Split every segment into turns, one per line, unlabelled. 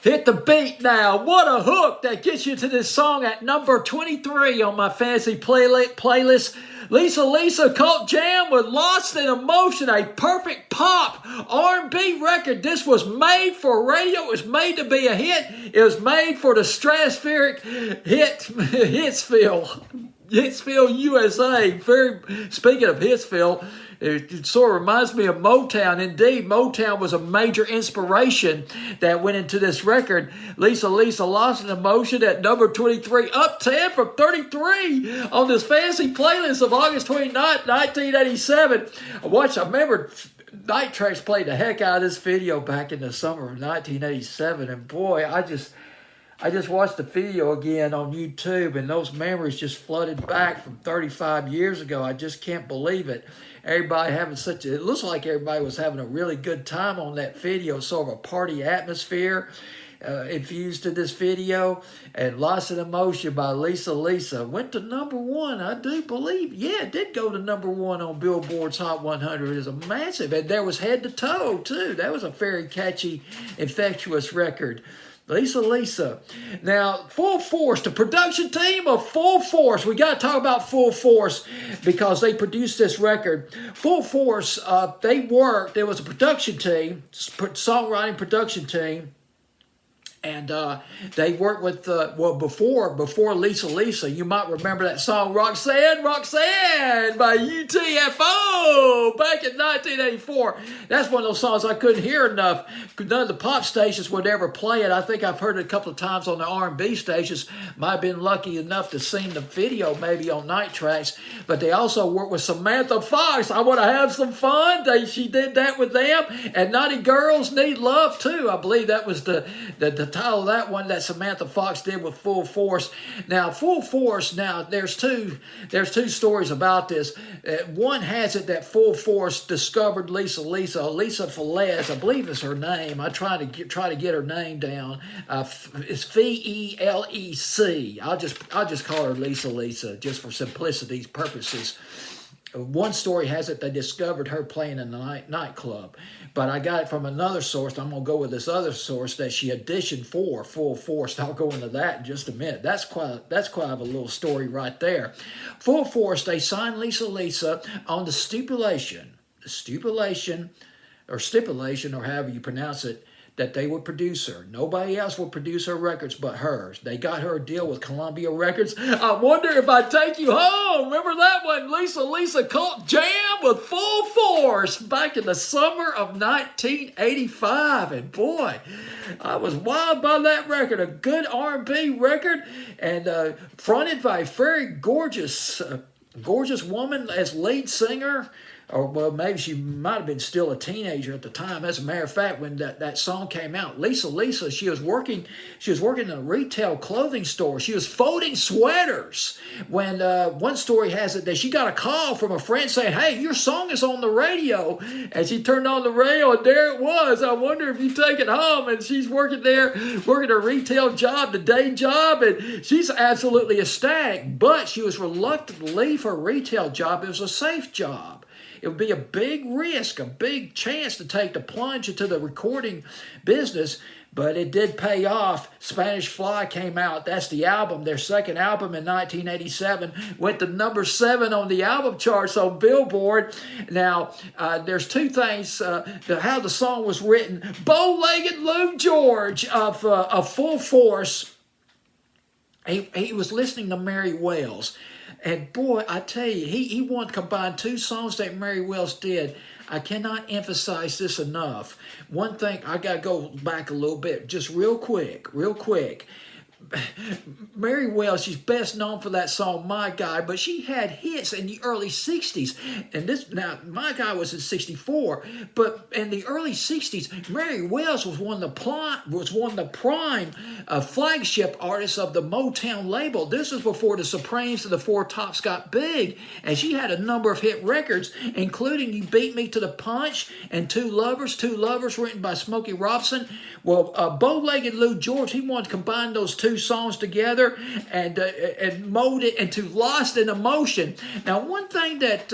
Hit the beat now. What a hook that gets you to this song at number 23 on my fantasy playlist. Lisa Cult Jam with Lost in Emotion, a perfect pop R&B record. This was made for radio. It was made to be a hit. It was made for the stratospheric Hitsville, USA. Speaking of Hitsville, it sort of reminds me of Motown. Indeed, Motown was a major inspiration that went into this record. Lisa Lost in Emotion at number 23, up 10 from 33 on this fancy playlist of August 29th, 1987. I remember Night Tracks played the heck out of this video back in the summer of 1987, and boy, I just watched the video again on YouTube, and those memories just flooded back from 35 years ago. I just can't believe it. Everybody having it looks like everybody was having a really good time on that video, sort of a party atmosphere infused to this video. And Lost in Emotion by Lisa went to number 1, I do believe. Yeah, it did go to number 1 on Billboard's Hot 100. It's a massive, and there was Head to Toe, too. That was a very catchy, infectious record. Lisa. Now, Full Force, the production team of Full Force. We got to talk about Full Force because they produced this record. Full Force, there was a production team, songwriting production team, and they worked with, before Lisa, you might remember that song Roxanne by UTFO back in 1984. That's one of those songs I couldn't hear enough. None of the pop stations would ever play it. I think I've heard it a couple of times on the R&B stations. Might have been lucky enough to see the video maybe on Night Tracks. But they also worked with Samantha Fox. I Want to Have Some Fun. She did that with them. And Naughty Girls Need Love too. I believe that was the title of that one that Samantha Fox did with Full Force. Now, Full Force, there's two stories about this. One has it that Full Force discovered Lisa Velez, I believe is her name. I try to get her name down. It's Velec. I'll just call her Lisa, just for simplicity's purposes. One story has it they discovered her playing in the nightclub, but I got it from another source. I'm going to go with this other source that she auditioned for Full Force. I'll go into that in just a minute. That's quite of a little story right there. Full Force, they signed Lisa on the stipulation, or however you pronounce it, that they would produce her. Nobody else would produce her records but hers. They got her a deal with Columbia Records. I Wonder If I Take You Home. Remember that one? Lisa Cult Jam with Full Force back in the summer of 1985. And boy, I was wild by that record. A good R&B record, and fronted by a very gorgeous woman as lead singer. Or, well, maybe she might have been still a teenager at the time. As a matter of fact, when that song came out, Lisa, she was working in a retail clothing store. She was folding sweaters when one story has it that she got a call from a friend saying, "Hey, your song is on the radio." And she turned on the radio, and there it was. I Wonder If You Take It Home. And she's working a retail job, the day job, and she's absolutely ecstatic. But she was reluctant to leave her retail job. It was a safe job. It would be a big risk, a big chance to take the plunge into the recording business, but it did pay off. Spanish Fly came out. That's the album. Their second album in 1987 went to number 7 on the album charts on Billboard. Now, there's two things, how the song was written. Bow-legged Lou George of Full Force, he was listening to Mary Wells. And boy, I tell you, he wanted to combine two songs that Mary Wells did. I cannot emphasize this enough. One thing, I got to go back a little bit, just real quick. Mary Wells, she's best known for that song My Guy, but she had hits in the early 60s. And My Guy was in 64, but in the early 60s, Mary Wells was one of the prime flagship artists of the Motown label. This was before the Supremes and the Four Tops got big, and she had a number of hit records, including You Beat Me to the Punch and Two Lovers written by Smokey Robinson. Well, Bow-legged Lou George, he wanted to combine those two two songs together and mold it into Lost in Emotion. Now, one thing that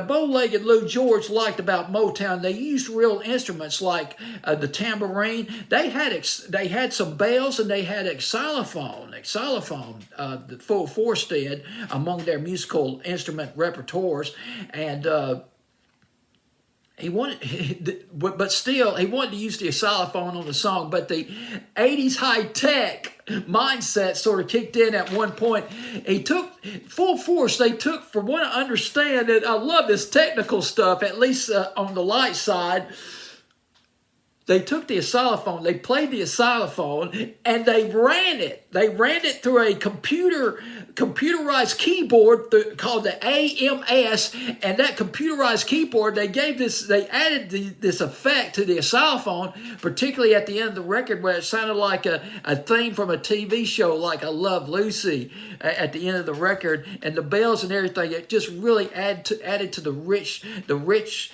Bow-Legged Lou George liked about Motown, they used real instruments like the tambourine. They had some bells, and they had a xylophone. The Full Force did among their musical instrument repertoires, and he but still, he wanted to use the xylophone on the song. But the 80s high-tech mindset sort of kicked in at one point. He took Full Force. They took, from what I understand, and I love this technical stuff, at least on the light side. They took the xylophone, they played the xylophone, and they ran it. They ran it through a computerized keyboard called the AMS, and that computerized keyboard, they added this effect to the xylophone, particularly at the end of the record where it sounded like a theme from a TV show like I Love Lucy at the end of the record, and the bells and everything. It just really added to the richness,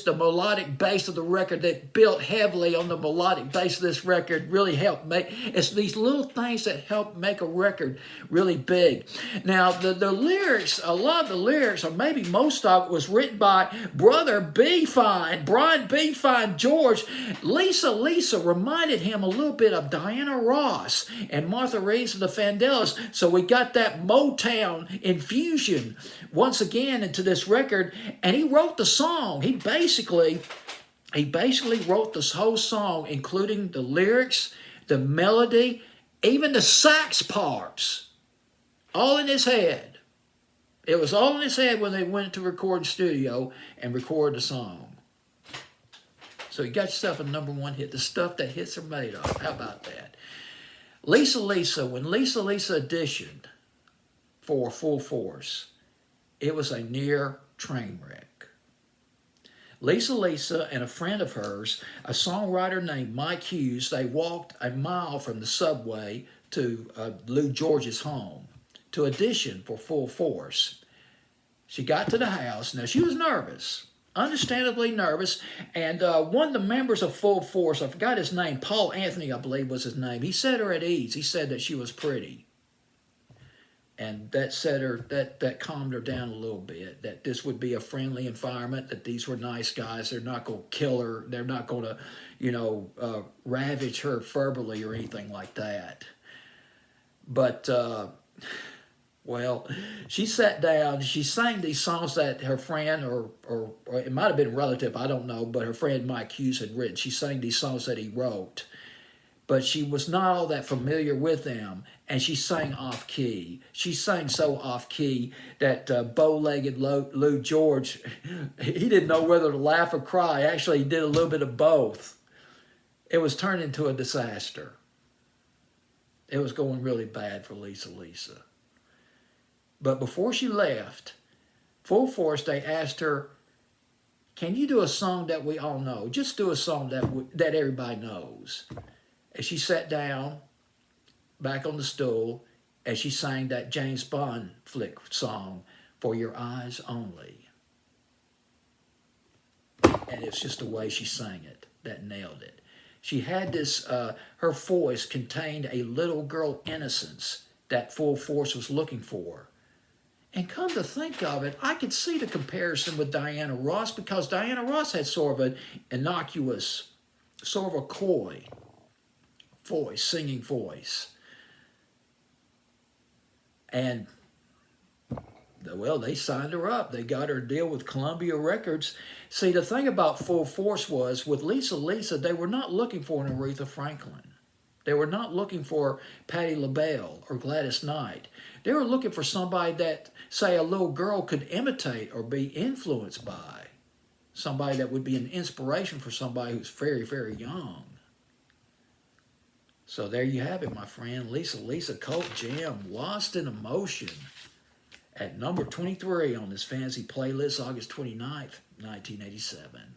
the melodic bass of the record that built heavily on the melodic bass of this record. Really helped make, it's these little things that help make a record really big. Now, the lyrics, a lot of the lyrics, or maybe most of it, was written by Brother B. Fine, Brian B. Fine George. Lisa reminded him a little bit of Diana Ross and Martha Reeves and the Vandellas. So we got that Motown infusion once again into this record, and he wrote the song. He basically wrote this whole song, including the lyrics, the melody, even the sax parts, all in his head. It was all in his head when they went to recording studio and recorded the song. So you got yourself a #1 hit, the stuff that hits are made of. How about that? Lisa, when Lisa auditioned for Full Force, it was a near train wreck. Lisa and a friend of hers, a songwriter named Mike Hughes, they walked a mile from the subway to Lou George's home to audition for Full Force. She got to the house. Now, she was nervous, understandably nervous, and one of the members of Full Force, I forgot his name, Paul Anthony, I believe was his name, he set her at ease. He said that she was pretty. And that calmed her down a little bit, that this would be a friendly environment, that these were nice guys. They're not going to kill her. They're not going to, ravage her verbally or anything like that. But, well, she sat down, she sang these songs that her friend, or it might have been a relative, I don't know, but her friend Mike Hughes had written. She sang these songs that he wrote. But she was not all that familiar with them, and she sang off-key. She sang so off-key that bow-legged Lou George, he didn't know whether to laugh or cry. Actually, he did a little bit of both. It was turned into a disaster. It was going really bad for Lisa. But before she left, Full Force, they asked her, can you do a song that we all know? Just do a song that everybody knows. And she sat down back on the stool and she sang that James Bond flick song, For Your Eyes Only. And it's just the way she sang it that nailed it. She had this, her voice contained a little girl innocence that Full Force was looking for. And come to think of it, I could see the comparison with Diana Ross, because Diana Ross had sort of an innocuous, sort of a coy voice, singing voice. And, well, they signed her up. They got her a deal with Columbia Records. See, the thing about Full Force was, with Lisa, they were not looking for an Aretha Franklin. They were not looking for Patti LaBelle or Gladys Knight. They were looking for somebody that, say, a little girl could imitate or be influenced by. Somebody that would be an inspiration for somebody who's very, very young. So there you have it, my friend. Lisa Cult Jam, Lost in Emotion, at number 23 on this fancy playlist, August 29th, 1987.